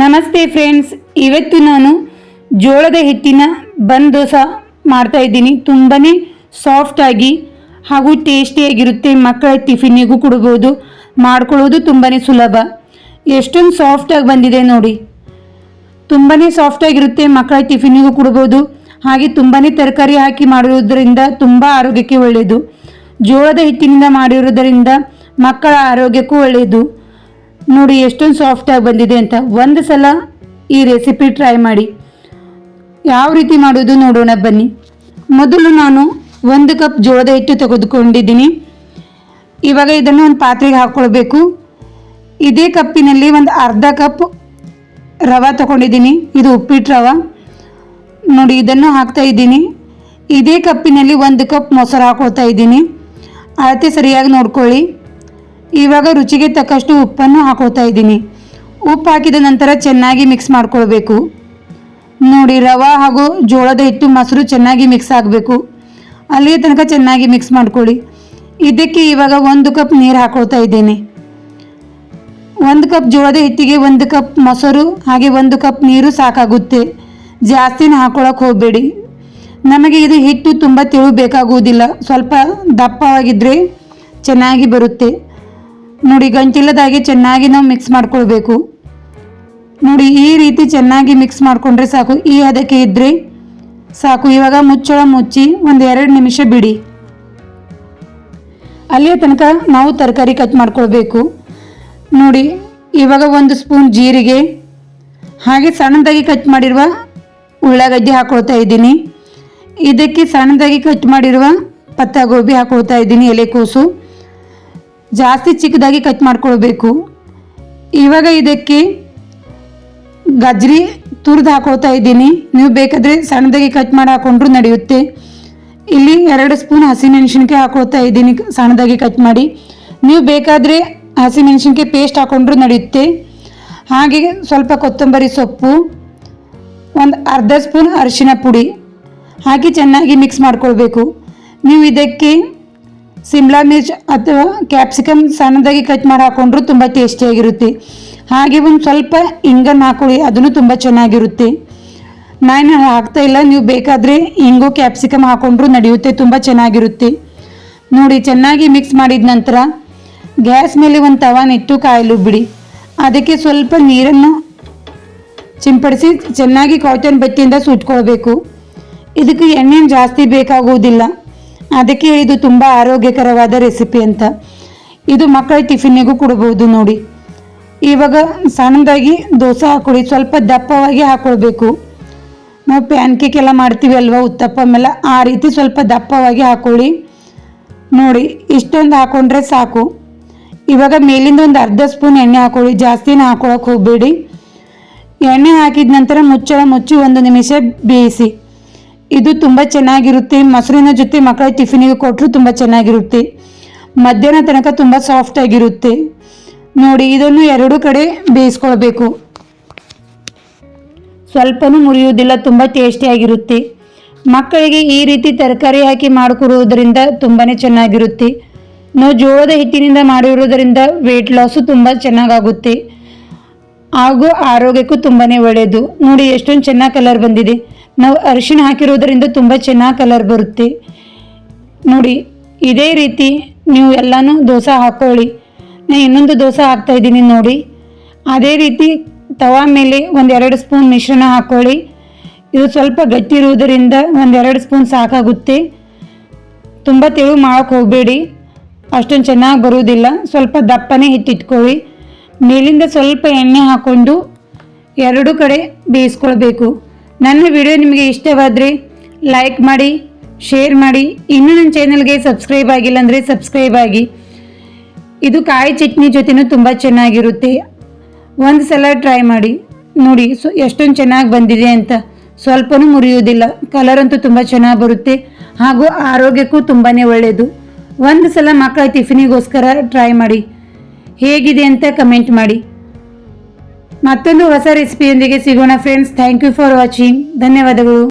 ನಮಸ್ತೆ ಫ್ರೆಂಡ್ಸ್, ಇವತ್ತು ನಾನು ಜೋಳದ ಹಿಟ್ಟಿನ ಬನ್ ದೋಸೆ ಮಾಡ್ತಾ ಇದ್ದೀನಿ. ತುಂಬಾ ಸಾಫ್ಟಾಗಿ ಹಾಗೂ ಟೇಸ್ಟಿಯಾಗಿರುತ್ತೆ. ಮಕ್ಕಳ ಟಿಫಿನಿಗೂ ಕೊಡ್ಬೋದು. ಮಾಡ್ಕೊಳ್ಳೋದು ತುಂಬಾ ಸುಲಭ. ಎಷ್ಟೊಂದು ಸಾಫ್ಟಾಗಿ ಬಂದಿದೆ ನೋಡಿ. ತುಂಬಾ ಸಾಫ್ಟಾಗಿರುತ್ತೆ. ಮಕ್ಕಳ ಟಿಫಿನಿಗೂ ಕೊಡ್ಬೋದು. ಹಾಗೆ ತುಂಬಾ ತರಕಾರಿ ಹಾಕಿ ಮಾಡಿರೋದ್ರಿಂದ ತುಂಬ ಆರೋಗ್ಯಕ್ಕೆ ಒಳ್ಳೆಯದು. ಜೋಳದ ಹಿಟ್ಟಿನಿಂದ ಮಾಡಿರೋದರಿಂದ ಮಕ್ಕಳ ಆರೋಗ್ಯಕ್ಕೂ ಒಳ್ಳೆಯದು. ನೋಡಿ ಎಷ್ಟೊಂದು ಸಾಫ್ಟಾಗಿ ಬಂದಿದೆ ಅಂತ. ಒಂದು ಸಲ ಈ ರೆಸಿಪಿ ಟ್ರೈ ಮಾಡಿ. ಯಾವ ರೀತಿ ಮಾಡೋದು ನೋಡೋಣ ಬನ್ನಿ. ಮೊದಲು ನಾನು 1 ಕಪ್ ಜೋಳದ ಹಿಟ್ಟು ತೆಗೆದುಕೊಂಡಿದ್ದೀನಿ. ಇವಾಗ ಇದನ್ನು ಒಂದು ಪಾತ್ರೆಗೆ ಹಾಕ್ಕೊಳ್ಬೇಕು. ಇದೇ ಕಪ್ಪಿನಲ್ಲಿ ಒಂದು ಅರ್ಧ ಕಪ್ ರವೆ ತಗೊಂಡಿದ್ದೀನಿ. ಇದು ಉಪ್ಪಿಟ್ಟು ರವೆ ನೋಡಿ, ಇದನ್ನು ಹಾಕ್ತಾ ಇದ್ದೀನಿ. ಇದೇ ಕಪ್ಪಿನಲ್ಲಿ 1 ಕಪ್ ಮೊಸರು ಹಾಕೊಳ್ತಾ ಇದ್ದೀನಿ. ಅಳತೆ ಸರಿಯಾಗಿ ನೋಡ್ಕೊಳ್ಳಿ. ಇವಾಗ ರುಚಿಗೆ ತಕ್ಕಷ್ಟು ಉಪ್ಪನ್ನು ಹಾಕೋತಾ ಇದ್ದೀನಿ. ಉಪ್ಪು ಹಾಕಿದ ನಂತರ ಚೆನ್ನಾಗಿ ಮಿಕ್ಸ್ ಮಾಡ್ಕೊಳ್ಬೇಕು. ನೋಡಿ, ರವೆ ಹಾಗೂ ಜೋಳದ ಹಿಟ್ಟು ಮೊಸರು ಚೆನ್ನಾಗಿ ಮಿಕ್ಸ್ ಆಗಬೇಕು. ಅಲ್ಲಿಯ ತನಕ ಚೆನ್ನಾಗಿ ಮಿಕ್ಸ್ ಮಾಡ್ಕೊಳ್ಳಿ. ಇದಕ್ಕೆ ಇವಾಗ 1 ಕಪ್ ನೀರು ಹಾಕೊಳ್ತಾ ಇದ್ದೀನಿ. 1 ಕಪ್ ಜೋಳದ ಹಿಟ್ಟಿಗೆ 1 ಕಪ್ ಮೊಸರು ಹಾಗೆ 1 ಕಪ್ ನೀರು ಸಾಕಾಗುತ್ತೆ. ಜಾಸ್ತಿನ ಹಾಕೊಳ್ಳೋಕೆ ಹೋಗಬೇಡಿ. ನಮಗೆ ಇದು ಹಿಟ್ಟು ತುಂಬ ತೆಳು ಬೇಕಾಗುವುದಿಲ್ಲ. ಸ್ವಲ್ಪ ದಪ್ಪವಾಗಿದ್ದರೆ ಚೆನ್ನಾಗಿ ಬರುತ್ತೆ. ನೋಡಿ, ಗಂಟಿಲ್ಲದಾಗೆ ಚೆನ್ನಾಗಿ ನಾವು ಮಿಕ್ಸ್ ಮಾಡ್ಕೊಳ್ಬೇಕು. ನೋಡಿ, ಈ ರೀತಿ ಚೆನ್ನಾಗಿ ಮಿಕ್ಸ್ ಮಾಡಿಕೊಂಡ್ರೆ ಸಾಕು. ಈ ಹದಕ್ಕೆ ಇದ್ದರೆ ಸಾಕು. ಇವಾಗ ಮುಚ್ಚಳ ಮುಚ್ಚಿ 1-2 ನಿಮಿಷ ಬಿಡಿ. ಅಲ್ಲಿಯ ತನಕ ನಾವು ತರಕಾರಿ ಕಟ್ ಮಾಡ್ಕೊಳ್ಬೇಕು. ನೋಡಿ, ಇವಾಗ 1 ಸ್ಪೂನ್ ಜೀರಿಗೆ ಹಾಗೆ ಸಣ್ಣದಾಗಿ ಕಟ್ ಮಾಡಿರುವ ಉಳ್ಳಾಗಡ್ಡಿ ಹಾಕೊಳ್ತಾ ಇದ್ದೀನಿ. ಇದಕ್ಕೆ ಸಣ್ಣದಾಗಿ ಕಟ್ ಮಾಡಿರುವ ಪತ್ತಾಗೋಬಿ ಹಾಕೊಳ್ತಾ ಇದ್ದೀನಿ. ಎಲೆಕೋಸು ಜಾಸ್ತಿ ಚಿಕ್ಕದಾಗಿ ಕಟ್ ಮಾಡ್ಕೊಳ್ಬೇಕು. ಇವಾಗ ಇದಕ್ಕೆ ಗಜ್ರಿ ತುರಿದು ಹಾಕೊಳ್ತಾ ಇದ್ದೀನಿ. ನೀವು ಬೇಕಾದರೆ ಸಣ್ಣದಾಗಿ ಕಟ್ ಮಾಡಿ ಹಾಕೊಂಡ್ರೂ ನಡೆಯುತ್ತೆ. ಇಲ್ಲಿ 2 ಸ್ಪೂನ್ ಹಸಿಮೆಣಸಿನ್ಕಾಯಿ ಹಾಕೊಳ್ತಾ ಇದ್ದೀನಿ, ಸಣ್ಣದಾಗಿ ಕಟ್ ಮಾಡಿ. ನೀವು ಬೇಕಾದರೆ ಹಸಿಮೆಣಸಿನ್ಕಾಯಿ ಪೇಸ್ಟ್ ಹಾಕೊಂಡ್ರೂ ನಡೆಯುತ್ತೆ. ಹಾಗೆ ಸ್ವಲ್ಪ ಕೊತ್ತಂಬರಿ ಸೊಪ್ಪು, ಒಂದು ಅರ್ಧ ಸ್ಪೂನ್ ಅರಿಶಿನ ಪುಡಿ ಹಾಕಿ ಚೆನ್ನಾಗಿ ಮಿಕ್ಸ್ ಮಾಡ್ಕೊಳ್ಬೇಕು. ನೀವು ಇದಕ್ಕೆ ಸಿಮ್ಲಾ ಮಿರ್ಚ್ ಅಥವಾ ಕ್ಯಾಪ್ಸಿಕಮ್ ಸಣ್ಣದಾಗಿ ಕಟ್ ಮಾಡಿ ಹಾಕೊಂಡ್ರು ತುಂಬ ಟೇಸ್ಟಿಯಾಗಿರುತ್ತೆ. ಹಾಗೆ ಒಂದು ಸ್ವಲ್ಪ ಇಂಗನ್ನು ಹಾಕೊಳ್ಳಿ, ಅದನ್ನು ತುಂಬ ಚೆನ್ನಾಗಿರುತ್ತೆ. ನಾನು ಹಾಕ್ತಾ ಇಲ್ಲ, ನೀವು ಬೇಕಾದರೆ ಇಂಗು ಕ್ಯಾಪ್ಸಿಕಮ್ ಹಾಕೊಂಡ್ರು ನಡೆಯುತ್ತೆ, ತುಂಬ ಚೆನ್ನಾಗಿರುತ್ತೆ. ನೋಡಿ, ಚೆನ್ನಾಗಿ ಮಿಕ್ಸ್ ಮಾಡಿದ ನಂತರ ಗ್ಯಾಸ್ ಮೇಲೆ ಒಂದು ತವಾನಿಟ್ಟು ಕಾಯಲು ಬಿಡಿ. ಅದಕ್ಕೆ ಸ್ವಲ್ಪ ನೀರನ್ನು ಸಿಂಪಡಿಸಿ ಚೆನ್ನಾಗಿ ಕಾಟನ್ ಬಟ್ಟೆಯಿಂದ ಸುಟ್ಕೊಳ್ಬೇಕು. ಇದಕ್ಕೆ ಎಣ್ಣೆ ಜಾಸ್ತಿ ಬೇಕಾಗುವುದಿಲ್ಲ. ಅದಕ್ಕೆ ಇದು ತುಂಬ ಆರೋಗ್ಯಕರವಾದ ರೆಸಿಪಿ ಅಂತ. ಇದು ಮಕ್ಕಳ ಟಿಫಿನ್ನಿಗೂ ಕೊಡ್ಬೋದು. ನೋಡಿ, ಇವಾಗ ಸಣ್ಣದಾಗಿ ದೋಸೆ ಹಾಕೊಳ್ಳಿ. ಸ್ವಲ್ಪ ದಪ್ಪವಾಗಿ ಹಾಕ್ಕೊಳ್ಬೇಕು. ನಾವು ಪ್ಯಾನ್ ಕೇಕ್ ಎಲ್ಲ ಮಾಡ್ತೀವಿ ಅಲ್ವಾ, ಉತ್ತಪ್ಪಂ ಎಲ್ಲ, ಆ ರೀತಿ ಸ್ವಲ್ಪ ದಪ್ಪವಾಗಿ ಹಾಕ್ಕೊಳ್ಳಿ. ನೋಡಿ, ಇಷ್ಟೊಂದು ಹಾಕ್ಕೊಂಡ್ರೆ ಸಾಕು. ಇವಾಗ ಮೇಲಿಂದ ಒಂದು ಅರ್ಧ ಸ್ಪೂನ್ ಎಣ್ಣೆ ಹಾಕ್ಕೊಳ್ಳಿ. ಜಾಸ್ತಿನ ಹಾಕ್ಕೊಳಕ್ಕೆ ಹೋಗಬೇಡಿ. ಎಣ್ಣೆ ಹಾಕಿದ ನಂತರ ಮುಚ್ಚಳ ಮುಚ್ಚಿ 1 ನಿಮಿಷ ಬೇಯಿಸಿ. ಇದು ತುಂಬ ಚೆನ್ನಾಗಿರುತ್ತೆ. ಮೊಸರಿನ ಜೊತೆ ಮಕ್ಕಳ ಟಿಫಿನಿಗೆ ಕೊಟ್ಟರು ತುಂಬ ಚೆನ್ನಾಗಿರುತ್ತೆ. ಮಧ್ಯಾಹ್ನ ತನಕ ತುಂಬ ಸಾಫ್ಟಾಗಿರುತ್ತೆ. ನೋಡಿ, ಇದನ್ನು 2 ಕಡೆ ಬೇಯಿಸ್ಕೊಳ್ಬೇಕು. ಸ್ವಲ್ಪನೂ ಮುರಿಯುವುದಿಲ್ಲ, ತುಂಬ ಟೇಸ್ಟಿಯಾಗಿರುತ್ತೆ. ಮಕ್ಕಳಿಗೆ ಈ ರೀತಿ ತರಕಾರಿ ಹಾಕಿ ಮಾಡಿಕೊಡುವುದರಿಂದ ತುಂಬಾ ಚೆನ್ನಾಗಿರುತ್ತೆ. ನಾವು ಜೋಳದ ಹಿಟ್ಟಿನಿಂದ ಮಾಡಿರೋದರಿಂದ ವೆಯ್ಟ್ ಲಾಸು ತುಂಬ ಚೆನ್ನಾಗಾಗುತ್ತೆ ಹಾಗೂ ಆರೋಗ್ಯಕ್ಕೂ ತುಂಬಾ ಒಳ್ಳೆಯದು. ನೋಡಿ, ಎಷ್ಟೊಂದು ಚೆನ್ನಾಗಿ ಕಲರ್ ಬಂದಿದೆ. ನಾವು ಅರಿಶಿನ ಹಾಕಿರೋದರಿಂದ ತುಂಬ ಚೆನ್ನಾಗಿ ಕಲರ್ ಬರುತ್ತೆ. ನೋಡಿ, ಇದೇ ರೀತಿ ನೀವು ಎಲ್ಲನೂ ದೋಸೆ ಹಾಕ್ಕೊಳ್ಳಿ. ನಾನು ಇನ್ನೊಂದು ದೋಸೆ ಹಾಕ್ತಾಯಿದ್ದೀನಿ ನೋಡಿ. ಅದೇ ರೀತಿ ತವಾ ಮೇಲೆ 1-2 ಸ್ಪೂನ್ ಮಿಶ್ರಣ ಹಾಕ್ಕೊಳ್ಳಿ. ಇದು ಸ್ವಲ್ಪ ಗಟ್ಟಿ ಇರುವುದರಿಂದ 1-2 ಸ್ಪೂನ್ ಸಾಕಾಗುತ್ತೆ. ತುಂಬ ತೆಳು ಮಾಡೋಕ್ಕೆ ಹೋಗಬೇಡಿ, ಅಷ್ಟೊಂದು ಚೆನ್ನಾಗಿ ಬರುವುದಿಲ್ಲ. ಸ್ವಲ್ಪ ದಪ್ಪನೇ ಹಿಟ್ಟಿಟ್ಕೊಳ್ಳಿ. ಮೇಲಿಂದ ಸ್ವಲ್ಪ ಎಣ್ಣೆ ಹಾಕ್ಕೊಂಡು 2 ಕಡೆ ಬೇಯಿಸ್ಕೊಳ್ಬೇಕು. ನನ್ನ ವಿಡಿಯೋ ನಿಮಗೆ ಇಷ್ಟವಾದರೆ ಲೈಕ್ ಮಾಡಿ, ಶೇರ್ ಮಾಡಿ. ಇನ್ನೂ ನನ್ನ ಚಾನಲ್ಗೆ ಸಬ್ಸ್ಕ್ರೈಬ್ ಆಗಿಲ್ಲ ಅಂದರೆ ಸಬ್ಸ್ಕ್ರೈಬ್ ಆಗಿ. ಇದು ಕಾಯಿ ಚಟ್ನಿ ಜೊತೆನೂ ತುಂಬ ಚೆನ್ನಾಗಿರುತ್ತೆ. ಒಂದು ಸಲ ಟ್ರೈ ಮಾಡಿ ನೋಡಿ. ಎಷ್ಟೊಂದು ಚೆನ್ನಾಗಿ ಬಂದಿದೆ ಅಂತ. ಸ್ವಲ್ಪನೂ ಮುರಿಯುವುದಿಲ್ಲ. ಕಲರ್ ಅಂತೂ ತುಂಬ ಚೆನ್ನಾಗಿ ಬರುತ್ತೆ ಹಾಗೂ ಆರೋಗ್ಯಕ್ಕೂ ತುಂಬಾ ಒಳ್ಳೆಯದು. ಒಂದು ಸಲ ಮಕ್ಕಳ ಟಿಫಿನಿಗೋಸ್ಕರ ಟ್ರೈ ಮಾಡಿ. ಹೇಗಿದೆ ಅಂತ ಕಮೆಂಟ್ ಮಾಡಿ. ಮತ್ತೊಂದು ಹೊಸ ರೆಸಿಪಿಯೊಂದಿಗೆ ಸಿಗೋಣ friends. Thank you for watching. ಧನ್ಯವಾದಗಳು.